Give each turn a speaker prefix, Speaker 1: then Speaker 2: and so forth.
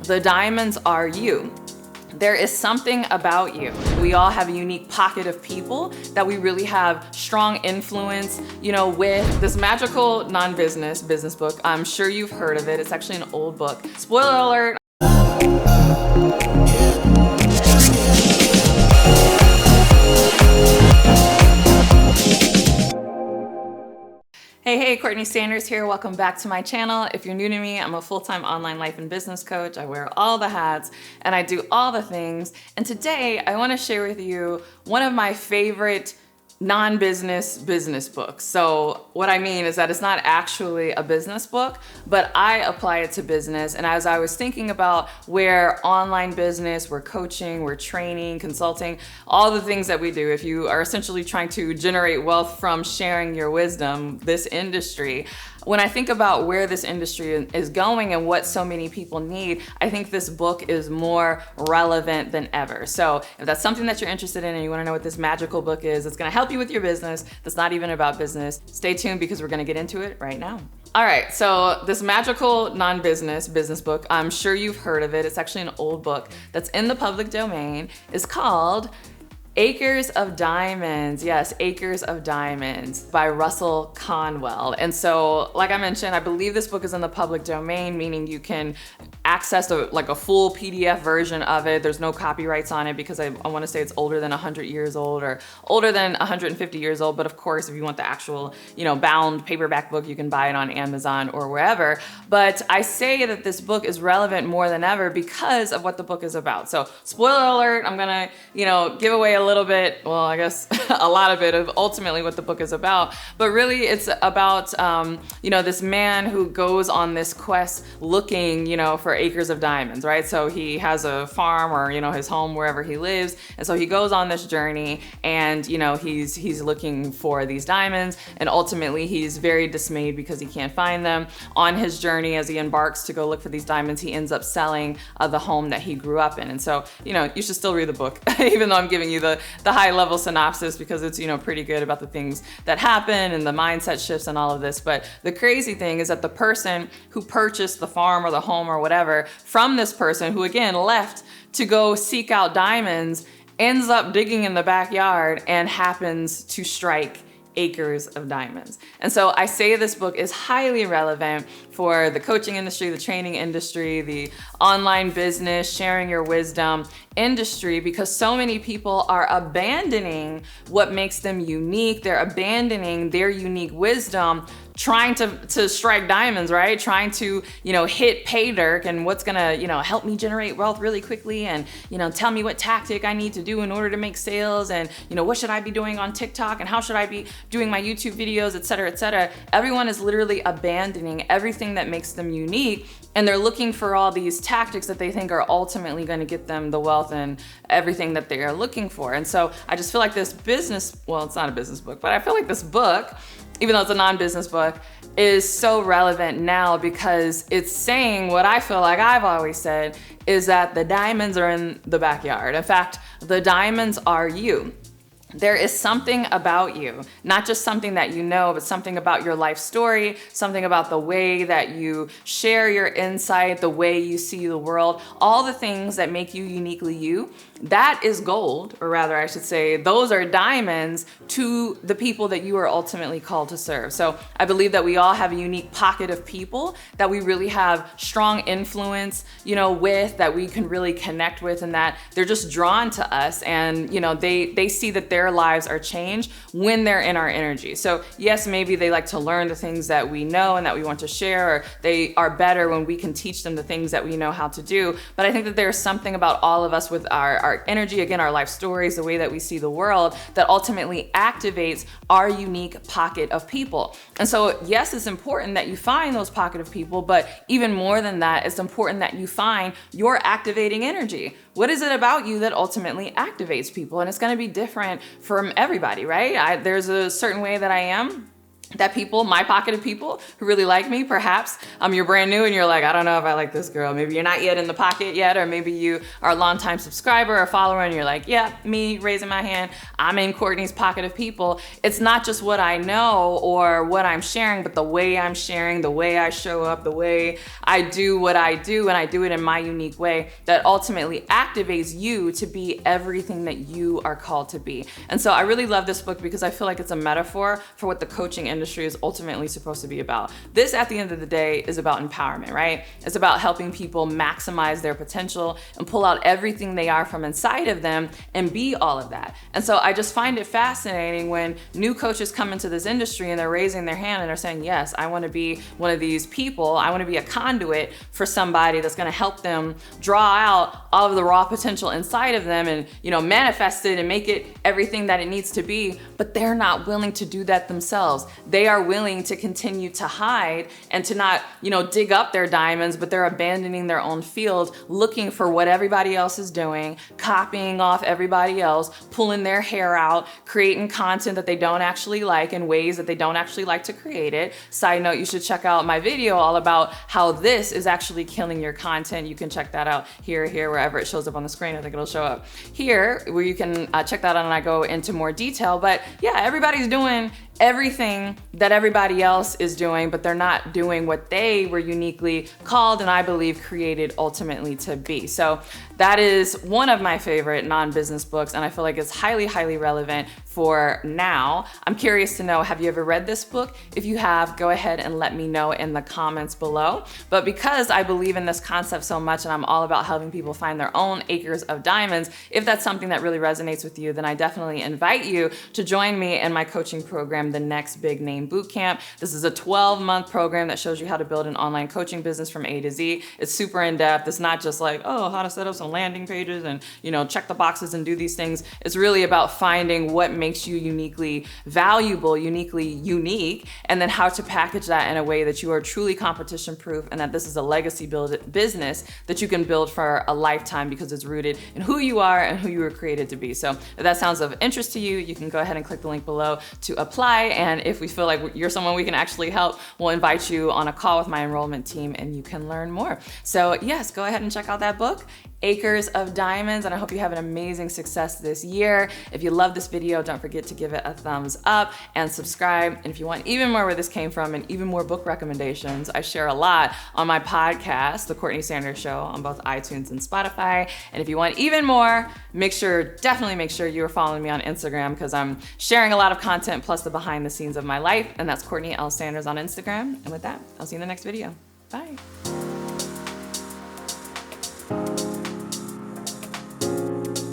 Speaker 1: the diamonds are you. There is something about you. We all have a unique pocket of people that we really have strong influence, with this magical non-business business book. I'm sure you've heard of it. It's actually an old book. Spoiler alert. Hey, CourtneyLSanders here. Welcome back to my channel. If you're new to me, I'm a full-time online life and business coach. I wear all the hats and I do all the things. And today I want to share with you one of my favorite non-business business books. So what I mean is that it's not actually a business book, but I apply it to business. And as I was thinking about where online business, where coaching, where training, consulting, all the things that we do, if you are essentially trying to generate wealth from sharing your wisdom, this industry, when I think about where this industry is going and what so many people need, I think this book is more relevant than ever. So if that's something that you're interested in and you want to know what this magical book is, it's going to help you with your business, that's not even about business, stay tuned because we're going to get into it right now. All right, so this magical non-business business book, I'm sure you've heard of it. It's actually an old book that's in the public domain. It's called Acres of Diamonds. Yes, Acres of Diamonds by Russell Conwell. And so, like I mentioned, I believe this book is in the public domain, meaning you can access a full PDF version of it. There's no copyrights on it because I want to say it's older than 100 years old or older than 150 years old. But of course, if you want the actual, bound paperback book, you can buy it on Amazon or wherever. But I say that this book is relevant more than ever because of what the book is about. So spoiler alert, I'm gonna, give away a little bit, well, I guess a lot of it of ultimately what the book is about. But really it's about, this man who goes on this quest looking, for acres of diamonds, right? So he has a farm or, his home wherever he lives. And so he goes on this journey and, he's looking for these diamonds. And ultimately he's very dismayed because he can't find them. On his journey, as he embarks to go look for these diamonds, he ends up selling the home that he grew up in. And so, you should still read the book, even though I'm giving you the high level synopsis because it's, pretty good about the things that happen and the mindset shifts and all of this. But the crazy thing is that the person who purchased the farm or the home or whatever from this person who again left to go seek out diamonds ends up digging in the backyard and happens to strike acres of diamonds. And so I say this book is highly relevant for the coaching industry, the training industry, the online business, sharing your wisdom industry, because so many people are abandoning what makes them unique. They're abandoning their unique wisdom, trying to strike diamonds, right? Trying to, hit pay dirt and what's gonna, help me generate wealth really quickly and, tell me what tactic I need to do in order to make sales and, what should I be doing on TikTok and how should I be doing my YouTube videos, et cetera, et cetera. Everyone is literally abandoning everything that makes them unique and they're looking for all these tactics that they think are ultimately gonna get them the wealth and everything that they are looking for. And so I just feel like this business, well, it's not a business book, but I feel like this book, even though it's a non-business book, is so relevant now because it's saying what I feel like I've always said is that the diamonds are in the backyard. In fact, the diamonds are you. There is something about you, not just something that you know, but something about your life story, something about the way that you share your insight, the way you see the world, all the things that make you uniquely you. That is gold, or rather I should say, those are diamonds to the people that you are ultimately called to serve. So I believe that we all have a unique pocket of people that we really have strong influence, with, that we can really connect with, and that they're just drawn to us and, they see that their lives are changed when they're in our energy. So yes, maybe they like to learn the things that we know and that we want to share, or they are better when we can teach them the things that we know how to do. But I think that there's something about all of us with our energy, again, our life stories, the way that we see the world, that ultimately activates our unique pocket of people. And so yes, it's important that you find those pocket of people, but even more than that, it's important that you find your activating energy. What is it about you that ultimately activates people? And it's going to be different from everybody, right? There's a certain way that I am. that people, my pocket of people who really like me. Perhaps you're brand new and you're like, I don't know if I like this girl. Maybe you're not yet in the pocket yet, or maybe you are a longtime subscriber or follower and you're like, yeah, me raising my hand, I'm in Courtney's pocket of people. It's not just what I know or what I'm sharing, but the way I'm sharing, the way I show up, the way I do what I do, and I do it in my unique way that ultimately activates you to be everything that you are called to be. And so I really love this book because I feel like it's a metaphor for what the coaching industry is ultimately supposed to be about. This, at the end of the day, is about empowerment, right? It's about helping people maximize their potential and pull out everything they are from inside of them and be all of that. And so I just find it fascinating when new coaches come into this industry and they're raising their hand and they're saying, yes, I want to be one of these people. I want to be a conduit for somebody that's going to help them draw out all of the raw potential inside of them and, manifest it and make it everything that it needs to be. But they're not willing to do that themselves. They are willing to continue to hide and to not, dig up their diamonds, but they're abandoning their own field, looking for what everybody else is doing, copying off everybody else, pulling their hair out, creating content that they don't actually like in ways that they don't actually like to create it. Side note, you should check out my video all about how this is actually killing your content. You can check that out here, wherever it shows up on the screen. I think it'll show up here where you can check that out and I go into more detail. But yeah, everybody's doing everything that everybody else is doing, but they're not doing what they were uniquely called and I believe created ultimately to be. So that is one of my favorite non-business books, and I feel like it's highly, highly relevant for now. I'm curious to know, have you ever read this book? If you have, go ahead and let me know in the comments below. But because I believe in this concept so much and I'm all about helping people find their own acres of diamonds, if that's something that really resonates with you, then I definitely invite you to join me in my coaching program, the Next Big Name Bootcamp. This is a 12-month program that shows you how to build an online coaching business from A to Z. It's super in-depth. It's not just like, oh, how to set up some landing pages and, check the boxes and do these things. It's really about finding what makes you uniquely valuable, uniquely unique, and then how to package that in a way that you are truly competition proof and that this is a legacy business that you can build for a lifetime because it's rooted in who you are and who you were created to be. So if that sounds of interest to you, you can go ahead and click the link below to apply. And if we feel like you're someone we can actually help, we'll invite you on a call with my enrollment team and you can learn more. So yes, go ahead and check out that book, Acres of Diamonds, and I hope you have an amazing success this year. If you love this video, don't forget to give it a thumbs up and subscribe. And if you want even more where this came from and even more book recommendations, I share a lot on my podcast, The Courtney Sanders Show, on both iTunes and Spotify. And if you want even more, definitely make sure you are following me on Instagram because I'm sharing a lot of content plus the behind the scenes of my life. And that's CourtneyLSanders on Instagram. And with that, I'll see you in the next video. Bye.